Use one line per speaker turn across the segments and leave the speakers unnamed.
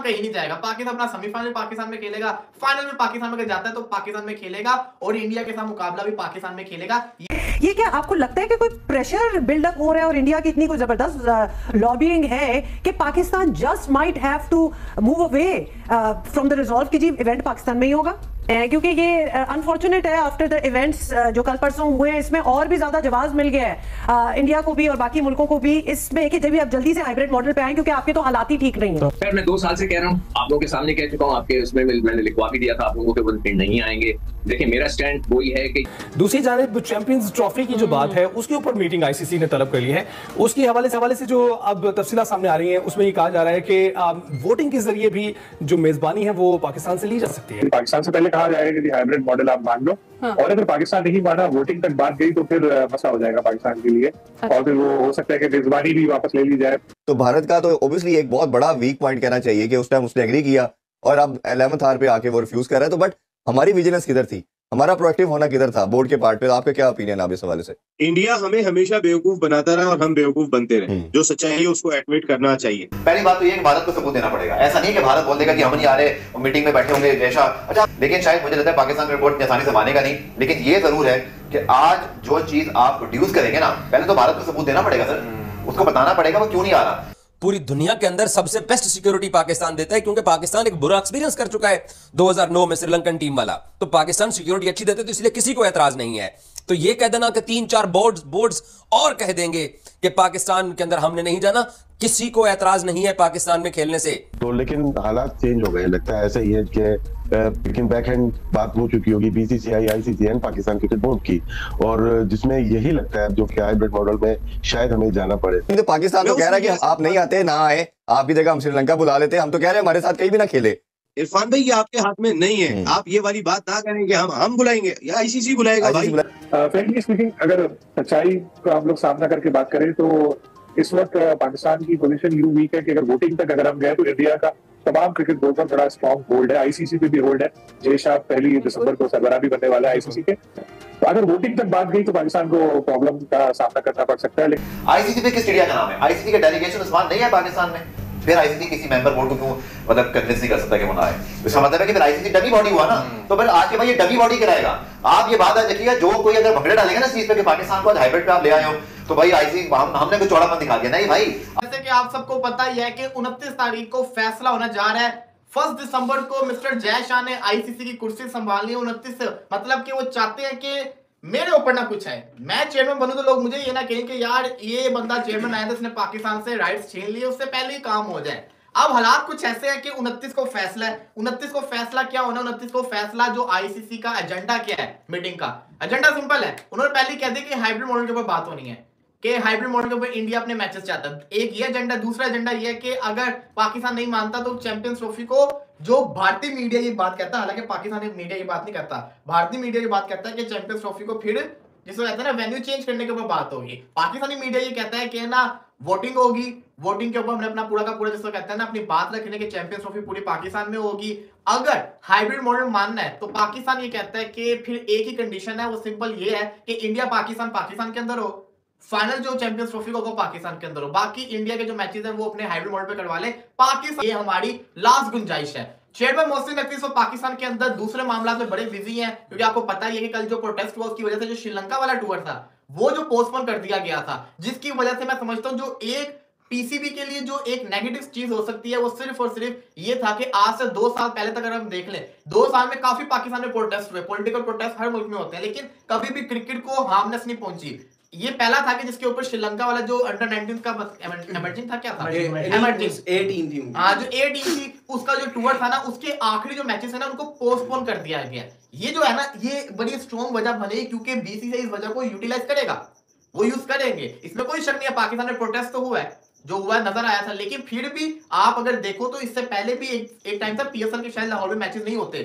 कहीं नहीं जाएगा। पाकिस्तान अपना सेमीफाइनल पाकिस्तान में खेलेगा, फाइनल में पाकिस्तान में जाता है तो पाकिस्तान में खेलेगा और इंडिया के साथ मुकाबला भी पाकिस्तान में खेलेगा।
ये क्या आपको लगता है कि कोई प्रेशर बिल्डअप हो रहा है और इंडिया की इतनी कोई जबरदस्त लॉबिंग है कि Pakistan just might have to move away from the resolve कि जी इवेंट पाकिस्तान में ही होगा? क्योंकि ये अनफॉर्चुनेट है आफ्टर द इवेंट्स जो कल परसों हुए, इसमें और भी ज्यादा जवाब मिल गया है इंडिया को भी और बाकी मुल्कों को भी इसमें कि जब आप जल्दी से हाइब्रिड मॉडल पे आए क्योंकि आपके तो हालात ही ठीक नहीं है।
सर मैं 2 साल से कह रहा हूँ, आप लोगों के सामने कह चुका हूँ, आपके उसमें मैंने लिखवा भी दिया था आप लोगों के, वो नहीं आएंगे। देखिए मेरा स्टैंड वही है कि
दूसरी जानिब चैंपियंस ट्रॉफी की जो बात है उसके ऊपर मीटिंग आईसीसी ने तलब कर ली है। उसके हवाले से जो अब तफसीलात सामने आ रही है उसमें ये कहा जा रहा है कि वोटिंग के जरिए भी जो मेजबानी है वो पाकिस्तान से ली जा सकती है।
पाकिस्तान से पहले कहा जाएगा कि हाइब्रिड मॉडल आप मान लो, और अगर पाकिस्तान नहीं माना, वोटिंग तक बात गई तो फिर मसला हो जाएगा पाकिस्तान के लिए, और फिर वो हो सकता है कि मेजबानी भी वापस ले ली जाए।
तो भारत का तो ओब्वियसली एक बहुत बड़ा वीक पॉइंट कहना चाहिए कि उस टाइम उसने एग्री किया और अब 11th आवर पे आके वो रिफ्यूज कर रहा है। तो बट हमारी विजिलेंस किधर थी, हमारा प्रोएक्टिव होना किधर था बोर्ड के पार्ट पे? आपका क्या ओपिनियन आप इस हवाले से?
इंडिया हमें हमेशा बेवकूफ बनाता रहा और हम बेवकूफ बनते रहे। जो सच्चाई है उसको एडमिट करना चाहिए।
पहली बात तो ये कि भारत को सबूत देना पड़ेगा। ऐसा नहीं है कि भारत बोल देगा कि हम नहीं आ रहे, मीटिंग में बैठे होंगे जैसा। अच्छा, लेकिन शायद मुझे लगता है पाकिस्तान रिपोर्ट आसानी से मानेगा नहीं, लेकिन ये जरूर है कि आज जो चीज आप प्रोड्यूस करेंगे ना, पहले तो भारत को सबूत देना पड़ेगा सर, उसको बताना पड़ेगा वो क्यों नहीं आ रहा।
पूरी दुनिया के अंदर सबसे बेस्ट सिक्योरिटी पाकिस्तान देता है, क्योंकि पाकिस्तान एक बुरा एक्सपीरियंस कर चुका है 2009 में श्रीलंकन टीम वाला। तो पाकिस्तान सिक्योरिटी अच्छी देते, तो इसलिए किसी को एतराज नहीं है। तो ये कह देना कि 3-4 बोर्ड्स और कह देंगे कि पाकिस्तान के अंदर हमने नहीं जाना, किसी को एतराज नहीं है पाकिस्तान में खेलने से।
तो लेकिन हालात चेंज हो गए, लगता है ऐसा ही है कि लेकिन बैक हैंड बात हो चुकी होगी BCCI, ICC and Pakistan cricket board की, और जिसमें यही लगता है जो कि हाइब्रिड मॉडल में शायद हमें जाना पड़े।
तो पाकिस्तान तो कह रहा है कि आप नहीं आते, ना आए, आपकी जगह हम श्रीलंका बुला लेते। हम तो कह रहे हैं हमारे साथ कहीं भी ना खेले।
इरफान भाई ये आपके हाथ में नहीं है, आप ये वाली बात ना करें कि हम बुलाएंगे या आईसीसी बुलाएगा।
फ्रेंकली स्पीकिंग, अगर सच्चाई को हम लोग सामना करके बात करें तो इस वक्त पाकिस्तान की पोजीशन यूं वीक है कि अगर वोटिंग तक अगर हम गए तो इंडिया का तमाम क्रिकेट बोर्ड पर बड़ा स्ट्रॉन्ग होल्ड है, आईसीसी पे भी होल्ड है। जय शाह 1 दिसंबर को सरबराह भी बनने वाला है आईसीसी के। तो अगर वोटिंग तक बात गई तो पाकिस्तान को प्रॉब्लम का सामना करना पड़ सकता है। लेकिन
आईसीसी पे किस चिड़िया का नाम है? आईसीसी का डेलीगेशन उस्मान नहीं है पाकिस्तान में, फिर आईसीसी किसी मेंबर बोर्ड को क्यों मतलब कन्विंस नहीं कर सकता कि वो ना आए? इसका मतलब है कि फिर आईसीसी डमी बॉडी हुआ ना, तो फिर आज के भाई ये डमी बॉडी कराएगा। आप ये बात आज देखिएगा, जो कोई अगर भगड़े डालेगा ना इस चीज पे कि पाकिस्तान को आज हाइब्रिड पे आप ले आए हो, तो भाई आईसीसी हमने कुछ चौड़ापन दिखा दिया। नहीं भाई,
जैसे कि आप सबको पता ही है कि 29 तारीख को फैसला होना जा रहा है। 1 दिसंबर को मिस्टर जय शाह ने आईसीसी की कुर्सी संभालनी है। 29 मतलब कि वो चाहते हैं कि मेरे ऊपर ना कुछ है, मैं चेयरमैन बनूं तो लोग मुझे ये ना कहें कि यार ये बंदा चेयरमैन आया था, इसने पाकिस्तान से राइट्स छीन लिए, उससे पहले ही काम हो जाए। अब हालात कुछ ऐसे हैं कि 29 को फैसला है। 29 को फैसला क्या होना? 29 को फैसला जो आईसीसी का एजेंडा क्या है, मीटिंग का एजेंडा सिंपल है। उन्होंने पहले कह दिया कि हाइब्रिड मॉडल के ऊपर बात होनी है, कि हाइब्रिड मॉडल के ऊपर इंडिया अपने मैचेस चाहता है। एक ये एजेंडा। दूसरा एजेंडा ये है कि अगर पाकिस्तान नहीं मानता तो चैंपियंस ट्रॉफी को, जो भारतीय मीडिया ये बात कहता है, हालांकि पाकिस्तानी मीडिया ये बात नहीं करता, भारतीय मीडिया ये बात कहता है कि चैंपियंस ट्रॉफी को फिर जिसको कहते हैं ना वेन्यू चेंज करने के ऊपर बात होगी। पाकिस्तानी मीडिया ये कहता है कि ना वोटिंग होगी, वोटिंग के ऊपर हमने अपना पूरा का पूरा जिसको कहते हैं ना अपनी बात रखने के चैंपियंस ट्रॉफी पूरी पाकिस्तान में होगी। अगर हाइब्रिड मॉडल मानना है तो पाकिस्तान ये कहता है कि फिर एक ही कंडीशन है, वो सिंपल ये है कि इंडिया पाकिस्तान के अंदर हो, फाइनल जो चैंपियंस ट्रॉफी को पाकिस्तान के अंदर हो, बाकी इंडिया के जो मैचेस है वो अपने हाइब्रिड मॉडल पे करवा ले पाकिस्तान। ये हमारी लास्ट गुंजाइश है। चेयरमैन मोहसिन नकवी तो पाकिस्तान के अंदर दूसरे मामला में बड़े बिजी हैं, क्योंकि आपको पता ही है कि कल जो प्रोटेस्ट हुआ उसकी वजह से जो श्रीलंका वाला टूर था वो जो पोस्टपोन कर दिया गया था, जिसकी वजह से मैं समझता हूं जो एक पीसीबी के लिए जो एक नेगेटिव चीज हो सकती है वो सिर्फ और सिर्फ ये था कि आज से 2 साल पहले तक अगर हम देख लें, 2 साल में काफी पाकिस्तान में प्रोटेस्ट हुए। पॉलिटिकल प्रोटेस्ट हर मुल्क में होते हैं, लेकिन कभी भी क्रिकेट को हार्मनेस नहीं पहुंची। ये पहला था कि जिसके ऊपर श्रीलंका वाला जो अंडर 19 का एमर्जिंग था, क्या था एमर्जिंग 18 थी, हाँ जो 18 थी, उसका जो टूर था ना, उसके आखिरी जो मैचेस है ना उनको पोस्टपोन कर दिया गया। ये जो है ना ये बड़ी स्ट्रॉन्ग वजह बनेगी, क्योंकि बीसीसीआई इस वजह को यूटिलाइज करेगा, वो यूज करेंगे, इसमें कोई शक नहीं है। पाकिस्तान में प्रोटेस्ट तो हुआ है, जो हुआ नजर आया था, लेकिन फिर भी आप अगर देखो तो इससे पहले भी एक टाइम था पीएसएल के शायद लाहौर में मैचेस नहीं होते,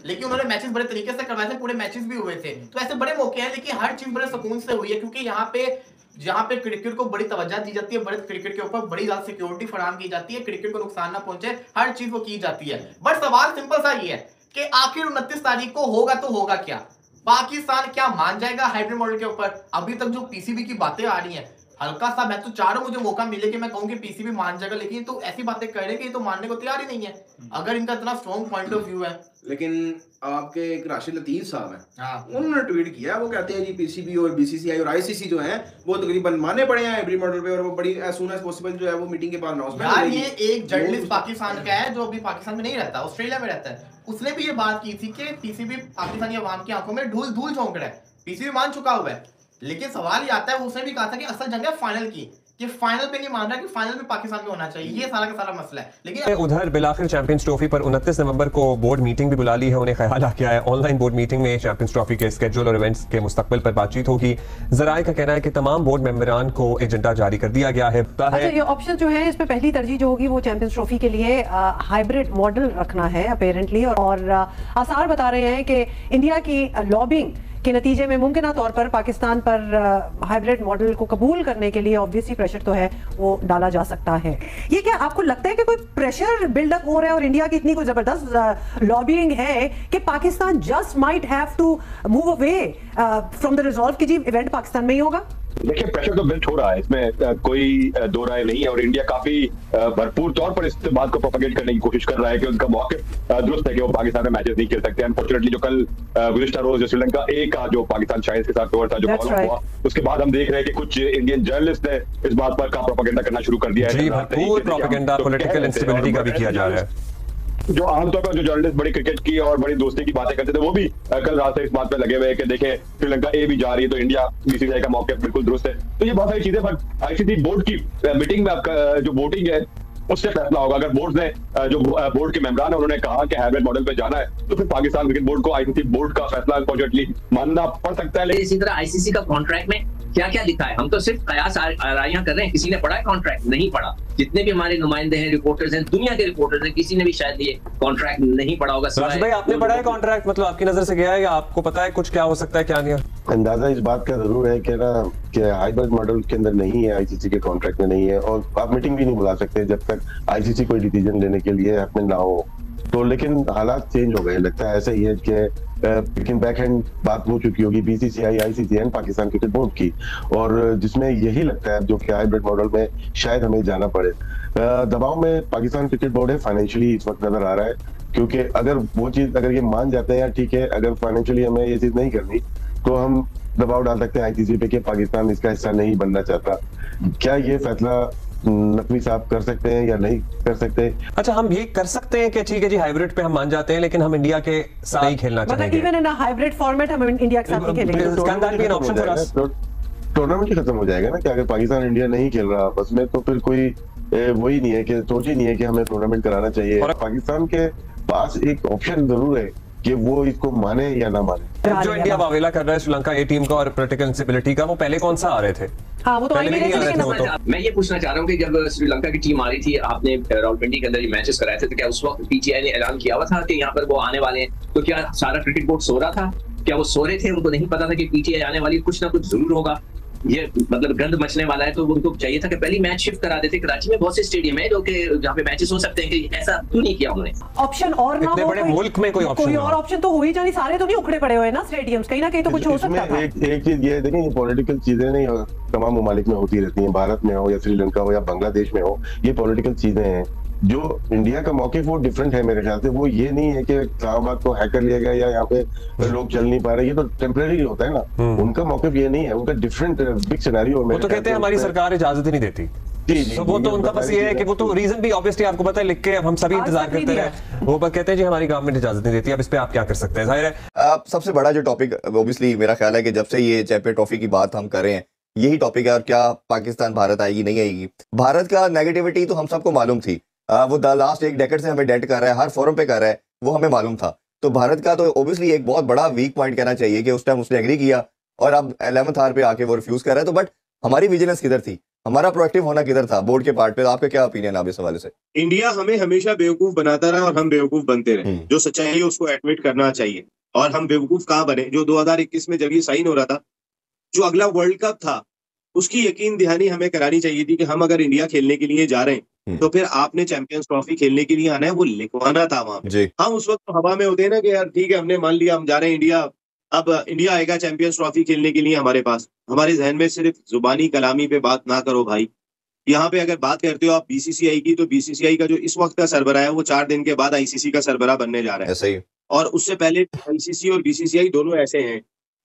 लेकिन उन्होंने मैचेस बड़े तरीके से करवाए थे, पूरे मैचेस भी हुए थे। तो ऐसे बड़े मौके हैं, लेकिन हर चीज बड़े सुकून से हुई है, क्योंकि यहाँ पे क्रिकेट को बड़ी तवज्जो दी जाती है, बड़े क्रिकेट के ऊपर बड़ी ज्यादा सिक्योरिटी फराहम की जाती है, क्रिकेट को नुकसान ना पहुंचे, हर चीज वो की जाती है। बट सवाल सिंपल सा ये है कि आखिर 29 तारीख को होगा तो होगा क्या? पाकिस्तान क्या मान जाएगा हाइब्रिड मॉडल के ऊपर? अभी तक जो पीसीबी की बातें आ रही हैं, हल्का सा मैं तो चाह रहा हूं मुझे मौका मिले कि मैं कहूं कि पीसीबी मान जाएगा, लेकिन ये तो ऐसी बातें कर रहे हैं कि ये तो मानने को तैयार ही नहीं है अगर इनका इतना स्ट्रॉन्ग पॉइंट ऑफ व्यू है।
लेकिन आपके एक राशिद लतीफ साहब हैं,
हाँ।
उन्होंने ट्वीट किया, वो कहते हैं जी पीसीबी और बीसीसीआई और आईसीसी जो हैं वो तकरीबन माने पड़े हैं हाइब्रिड मॉडल पे, और वो बड़ी एज सून एज पॉसिबल जो है वो मीटिंग के बाद अनाउंसमेंट
यार ये एक जर्नलिस्ट पाकिस्तान का है जो अभी पाकिस्तान में नहीं रहता, ऑस्ट्रेलिया में रहता है, उसने भी ये बात की थी कि पीसीबी पाकिस्तानी अवाम की आंखों में धूल धूल झोंक रहा है, पीसीबी मान चुका हुआ है, लेकिन सवाल ये आता है उसने भी कहा था कि असल जंग है फाइनल की, कि फाइनल पे नहीं मान रहा कि फाइनल भी पाकिस्तान में होना चाहिए, ये सारा का सारा मसला है। लेकिन
उधर बिलाखिर चैंपियंस ट्रॉफी पर 29 नवंबर को बोर्ड मीटिंग भी बुला ली है, उन्हें ख्याल आ गया है ऑनलाइन बोर्ड मीटिंग में चैंपियंस ट्रॉफी के स्केड्यूल और इवेंट्स के मुस्तकबिल पर बातचीत होगी। जराए का कहना है कि तमाम बोर्ड मेंबरान को एजेंडा जारी कर दिया गया है।
अच्छा, ये ऑप्शन जो है इसमें पहली तरजीह जो होगी वो चैंपियंस ट्रॉफी के लिए हाइब्रिड मॉडल रखना है अपेरेंटली, और आसार बता रहे हैं कि इंडिया की लॉबिंग के नतीजे में मुमकिन तौर पर पाकिस्तान पर हाइब्रिड मॉडल को कबूल करने के लिए ऑब्वियसली प्रेशर तो है वो डाला जा सकता है। ये क्या आपको लगता है कि कोई प्रेशर बिल्डअप हो रहा है और इंडिया की इतनी कोई जबरदस्त लॉबिंग है कि Pakistan just might have to move away from the resolve कि जी इवेंट पाकिस्तान में ही होगा?
देखिए, प्रेशर तो बिल्ड हो रहा है, इसमें कोई दो राय नहीं है, और इंडिया काफी भरपूर तौर पर इस बात को प्रोपेगेट करने की कोशिश कर रहा है कि उनका मौक़िफ़ दुरुस्त है कि वो पाकिस्तान में मैचेस नहीं खेल सकते। अनफॉर्चुनेटली जो कल गुज़िश्ता रोज जो श्रीलंका ए का जो पाकिस्तान शाइन्स के साथ टूर था जो फॉलो हुआ, उसके बाद हम देख रहे हैं कि कुछ इंडियन जर्नलिस्ट ने इस बात पर का प्रोपेगेंडा करना शुरू कर दिया है।
भरपूर प्रोपेगेंडा पॉलिटिकल इंस्टेबिलिटी का भी किया जा रहा है।
जो आमतौर पर जो जर्नलिस्ट बड़ी क्रिकेट की और बड़ी दोस्ती की बातें करते थे वो भी कल रात से इस बात पे लगे हुए हैं कि देखें श्रीलंका ए भी जा रही है तो इंडिया बीसीसीआई का मौके बिल्कुल दुरुस्त है। तो ये बहुत सारी चीजें, बट आईसीसी बोर्ड की मीटिंग में आपका जो वोटिंग है उससे फैसला होगा। अगर बोर्ड ने जो बोर्ड के मेंबरान है उन्होंने कहा कि हाइब्रिड मॉडल पे जाना है तो फिर पाकिस्तान क्रिकेट बोर्ड को आईसीसी बोर्ड का फैसला अनफॉर्चुनेटली मानना पड़ सकता है।
इसी तरह आईसीसी का कॉन्ट्रैक्ट में क्या क्या लिखा है, हम तो सिर्फ कयास आराइयां कर रहे हैं, किसी ने पढ़ा है कॉन्ट्रैक्ट? नहीं पढ़ा। जितने भी हमारे नुमाइंदे हैं, रिपोर्टर्स हैं, दुनिया के रिपोर्टर्स हैं, किसी ने भी शायद ये कॉन्ट्रैक्ट नहीं पढ़ा होगा।
राशिद भाई, आपने पढ़ा है कॉन्ट्रैक्ट? मतलब आपकी नजर से गया है या आपको पता है कुछ क्या हो सकता है क्या नहीं?
अंदाजा इस बात का जरूर है कि ना कि हाइब्रिड मॉडल के अंदर नहीं है, आईसीसी के कॉन्ट्रैक्ट में नहीं है, और आप मीटिंग भी नहीं बुला सकते जब तक आईसीसी कोई डिसीजन लेने के लिए अपने ना हो। तो लेकिन हालात चेंज हो गए, लगता है ऐसा ही है कि लेकिन बैक हैंड बात हो चुकी होगी BCCI, ICC and Pakistan cricket board की, और जिसमें यही लगता है जो कि हाइब्रिड मॉडल में शायद हमें जाना पड़े। दबाव में पाकिस्तान क्रिकेट बोर्ड है फाइनेंशियली इस वक्त नजर आ रहा है, क्योंकि अगर वो चीज अगर ये मान जाते हैं ठीक है, अगर फाइनेंशियली हमें ये चीज नहीं करनी तो हम दबाव डाल सकते हैं आईसीसी पे कि पाकिस्तान इसका हिस्सा नहीं बनना चाहता। क्या ये फैसला नकवी साहब कर सकते हैं या नहीं कर सकते?
अच्छा, हम ये कर सकते हैं कि ठीक है जी हाइब्रिड पे हम मान जाते हैं लेकिन हम इंडिया के साथ नहीं खेलना चाहेंगे,
इवन इन हाइब्रिड फॉर्मेट हम इंडिया के साथ नहीं खेलेंगे।
टूर्नामेंट ही खत्म हो जाएगा ना कि अगर पाकिस्तान इंडिया नहीं खेल रहा आपस में तो फिर कोई वही नहीं है कि सोच ही नहीं है कि हमें टूर्नामेंट कराना चाहिए। और पाकिस्तान के पास एक ऑप्शन जरूर है कि वो इसको माने या ना माने।
जो इंडिया वावेला कर रहा है श्रीलंका ए टीम का और पॉलिटिकल इंस्टेबिलिटी का, वो पहले कौन सा आ रहे थे?
हाँ, वो तो
पहले नहीं आ रहे थे वो तो।
मैं ये पूछना चाह रहा हूँ कि जब श्रीलंका की टीम आ रही थी, आपने रावलपिंडी के अंदर ये मैचेस कराए थे, तो क्या उस वक्त पीटीआई ने ऐलान किया हुआ था कि यहाँ पर वो आने वाले हैं? तो क्या सारा क्रिकेट बोर्ड सो रहा था? क्या वो सो रहे थे? उनको नहीं पता था कि पीटीआई आने वाली, कुछ ना कुछ जरूर होगा, ये मतलब गंद मचने वाला है, तो उनको चाहिए था कि पहली मैच शिफ्ट करा देते। कराची में बहुत से स्टेडियम है जो कि जहाँ पे मैचेस हो सकते हैं, कि ऐसा क्यों नहीं किया उन्होंने?
ऑप्शन और ना हो,
बड़े मुल्क में कोई
और ऑप्शन तो हो ही जानी, सारे तो नहीं उखड़े पड़े हुए ना स्टेडियम्स, कहीं ना कहीं तो कुछ हो सकता था।
एक चीज ये देखिए, पॉलिटिकल चीजें नहीं तमाम ममालिक में होती रहती हैं, भारत में हो या श्रीलंका हो या बांग्लादेश में हो, ये पॉलिटिकल चीजें हैं। जो इंडिया का मौके वो डिफरेंट है मेरे ख्याल से, वो ये नहीं है कि इस्लामाबाद को हैकर लिया गया या यहाँ पे लोग चल नहीं पा रहे, ये तो टेम्परेरी होता है ना। उनका मौके ये नहीं है, उनका डिफरेंट बिग सिनेरियो।
वो तो कहते हैं हमारी सरकार इजाजत ही नहीं देती, तो वो तो उनका बस ये है कि वो तो रीजन भी ऑब्वियसली आपको पता है, लिख के अब हम सभी इंतजार करते रहे, वो बस कहते हैं जी हमारी गवर्नमेंट इजाजत नहीं देती। अब इस पे आप क्या कर सकते हैं? जाहिर है
सबसे बड़ा जो टॉपिक ऑब्वियसली मेरा ख्याल है कि जब से ये चैंपियन ट्रॉफी की बात हम कर रहे हैं, यही टॉपिक है, और क्या पाकिस्तान भारत आएगी नहीं आएगी। भारत का नेगेटिविटी तो हम सबको मालूम थी, वो लास्ट एक डेकेड से हमें डेट कर रहा है, हर फोरम पे कर रहा है, वो हमें मालूम था। तो भारत का तो ऑब्वियसली एक बहुत बड़ा वीक पॉइंट कहना चाहिए कि उस टाइम उसने एग्री किया और अब 11th आवर पे आके वो रिफ्यूज कर रहा है। तो बट हमारी विजिलेंस किधर थी, हमारा प्रोएक्टिव होना किधर था बोर्ड के पार्ट पे? आपका क्या ओपिनियन है इस हवाले से?
इंडिया हमें हमेशा बेवकूफ बनाता रहा और हम बेवकूफ बनते रहे। जो सच्चाई है उसको एडमिट करना चाहिए। और हम बेवकूफ कहाँ बने? जो 2021 में जब ये साइन हो रहा था, जो अगला वर्ल्ड कप था, उसकी यकीन दहानी हमें करानी चाहिए थी कि हम अगर इंडिया खेलने के लिए जा रहे हैं तो फिर आपने चैंपियंस ट्रॉफी खेलने के लिए आना है, वो लिखवाना था वहां पे। हम उस वक्त तो हवा में होते हैं ना कि यार ठीक है हमने मान लिया हम जा रहे हैं इंडिया, अब इंडिया आएगा चैंपियंस ट्रॉफी खेलने के लिए हमारे पास, हमारे जहन में सिर्फ जुबानी कलामी पे बात ना करो भाई। यहाँ पे अगर बात करते हो आप बीसीसीआई की, तो बीसीसीआई का जो इस वक्त का सरबराह है वो 4 दिन के बाद आईसीसी का सरबराह बनने जा रहा है।
ऐसा ही।
और उससे पहले आईसीसी और बीसीसीआई दोनों ऐसे हैं,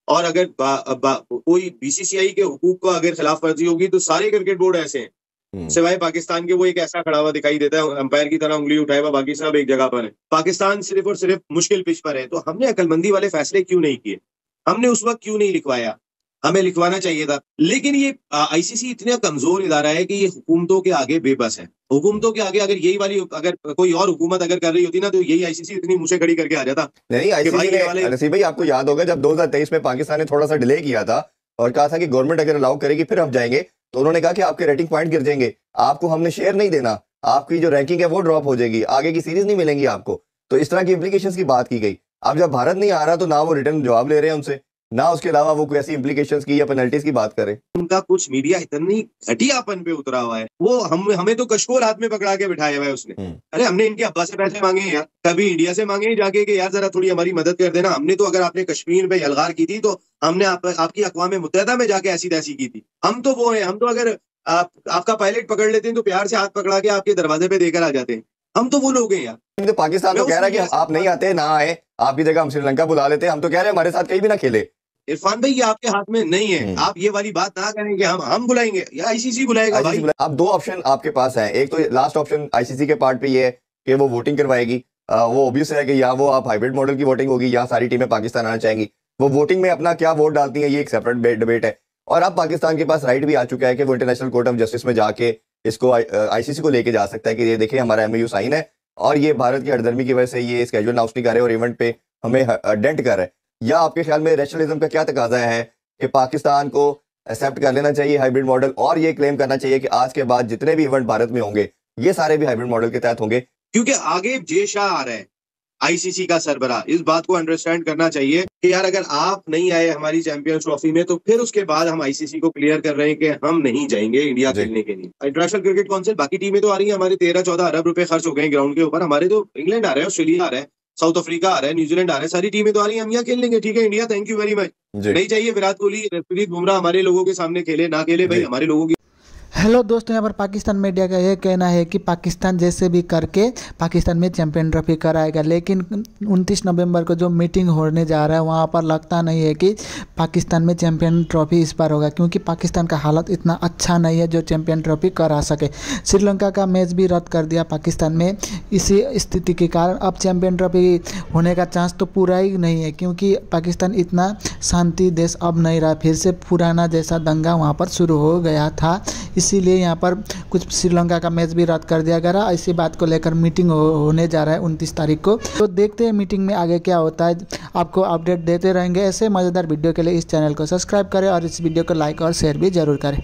और अगर कोई बीसीसीआई के हुकूक को अगर खिलाफ वर्जी होगी तो सारे क्रिकेट बोर्ड ऐसे हैं, सिवाय पाकिस्तान के। वो एक ऐसा खड़ा हुआ दिखाई देता है अंपायर की तरह, उंगली उठाए हुआ, बाकी सब एक जगह पर है। पाकिस्तान सिर्फ और सिर्फ मुश्किल पिच पर है। तो हमने अकलमंदी वाले फैसले क्यों नहीं किए? हमने उस वक्त क्यों नहीं लिखवाया? हमें लिखवाना चाहिए था। लेकिन ये आईसीसी इतना कमजोर इदारा है कि ये हुकूमतों के आगे बेबस है। हुकूमतों के आगे अगर यही वाली अगर कोई और हुकूमत अगर कर रही होती ना, तो यही आईसीसी इतनी मुझे खड़ी करके आ जाता।
नहीं, आईसीसी नसीब भाई आपको याद होगा जब 2023 में पाकिस्तान ने थोड़ा सा डिले किया था और कहा था कि गवर्नमेंट अगर अलाउ करेगी फिर हम जाएंगे, तो उन्होंने कहा कि आपके रेटिंग पॉइंट गिर जाएंगे, आपको हमने शेयर नहीं देना, आपकी जो रैंकिंग है वो ड्रॉप हो जाएगी, आगे की सीरीज नहीं मिलेंगी आपको। तो इस तरह की इम्प्लीकेशंस की बात की गई। अब जब भारत नहीं आ रहा तो ना वो रिटर्न जवाब ले रहे हैं उनसे, ना उसके अलावा वो कोई ऐसी इम्प्लीकेशंस की या पेनल्टीज की बात करें।
उनका कुछ मीडिया इतनी घटियापन पे उतरा हुआ है, वो हमें तो कशकोल हाथ में पकड़ा के बिठाया हुआ है उसने। अरे हमने इनके अब्बा से पैसे मांगे यार, कभी इंडिया से मांगे जाके कि यार जरा थोड़ी हमारी मदद कर देना। हमने तो अगर आपने कश्मीर पे यलगार की थी तो हमने आपकी अक़वाम मुत्तहिदा में जाके ऐसी तैसी की थी। हम तो वो है, हम तो अगर आपका पायलट पकड़ लेते हैं तो प्यार से हाथ पकड़ा के आपके दरवाजे पे देकर आ जाते हैं। हम तो वो लोग हैं यार।
तो पाकिस्तान तो कह रहा है कि आप नहीं आते, ना आए, आपकी जगह हम श्रीलंका बुला लेते हैं। हम तो कह रहे हैं हमारे साथ कहीं भी ना खेले।
इरफान भाई ये आपके हाथ में नहीं है, आप ये वाली बात ना करें कि हम बुलाएंगे या आईसीसी बुलाएगा भाई।
अब 2 ऑप्शन आपके पास हैं। एक तो लास्ट ऑप्शन आईसीसी के पार्ट पे ये है कि वो वोटिंग करवाएगी। वो ऑब्वियस है कि या वो आप हाइब्रिड मॉडल की वोटिंग होगी या सारी टीमें पाकिस्तान आना चाहेंगी। वो वोटिंग में अपना क्या वोट डालती है ये एक सेपरेट डिबेट है। और अब पाकिस्तान के पास राइट भी आ चुका है कि वो इंटरनेशनल कोर्ट ऑफ जस्टिस में जाके इसको आईसीसी को लेके जा सकता है कि ये देखिए हमारा एमओयू साइन है और ये भारत की हरदर्मी की वजह से ये स्केड्यूल अनाउंस नहीं कर रहे और इवेंट पे हमें डेंट कर रहा है। या आपके ख्याल में रैशनलिज्म का क्या तकाजा है कि पाकिस्तान को एक्सेप्ट कर लेना चाहिए हाइब्रिड मॉडल और ये क्लेम करना चाहिए कि आज के बाद जितने भी इवेंट भारत में होंगे ये सारे भी हाइब्रिड मॉडल के तहत होंगे?
क्योंकि आगे जे शाह आ रहा है आईसीसी का सरबराह, इस बात को अंडरस्टैंड करना चाहिए कि यार अगर आप नहीं आए हमारी चैंपियंस ट्रॉफी में तो फिर उसके बाद हम आईसीसी को क्लियर कर रहे हैं कि हम नहीं जाएंगे इंडिया खेलने के लिए। इंटरनेशनल क्रिकेट काउंसिल बाकी टीमें तो आ रही है, हमारे 13-14 अरब रुपए खर्च हो गए ग्राउंड के ऊपर। हमारे तो इंग्लैंड आ रहा है, ऑस्ट्रेलिया आ रहा है, साउथ अफ्रीका आ रहा है, न्यूजीलैंड आ रहा है, सारी टीमें तो आ रही है, हम यहाँ खेल लेंगे। ठीक है India, thank you very much. नहीं चाहिए विराट कोहली, जसप्रीत बुमराह हमारे लोगों के सामने खेले ना खेले भाई, हमारे लोगों की।
हेलो दोस्तों, यहाँ पर पाकिस्तान मीडिया का यह कहना है कि पाकिस्तान जैसे भी करके पाकिस्तान में चैंपियन ट्रॉफी कराएगा, लेकिन 29 नवंबर को जो मीटिंग होने जा रहा है वहाँ पर लगता नहीं है कि पाकिस्तान में चैंपियन ट्रॉफी इस बार होगा, क्योंकि पाकिस्तान का हालत इतना अच्छा नहीं है जो चैंपियन ट्रॉफी करा सके। श्रीलंका का मैच भी रद्द कर दिया पाकिस्तान में इसी स्थिति के कारण। अब चैंपियन ट्रॉफी होने का चांस तो पूरा ही नहीं है, क्योंकि पाकिस्तान इतना शांति देश अब नहीं रहा, फिर से पुराना जैसा दंगा वहाँ पर शुरू हो गया था। इसीलिए यहाँ पर कुछ श्रीलंका का मैच भी रद्द कर दिया गया। इसी बात को लेकर मीटिंग होने जा रहा है 29 तारीख को। तो देखते हैं मीटिंग में आगे क्या होता है, आपको अपडेट देते रहेंगे। ऐसे मज़ेदार वीडियो के लिए इस चैनल को सब्सक्राइब करें और इस वीडियो को लाइक और शेयर भी जरूर करें।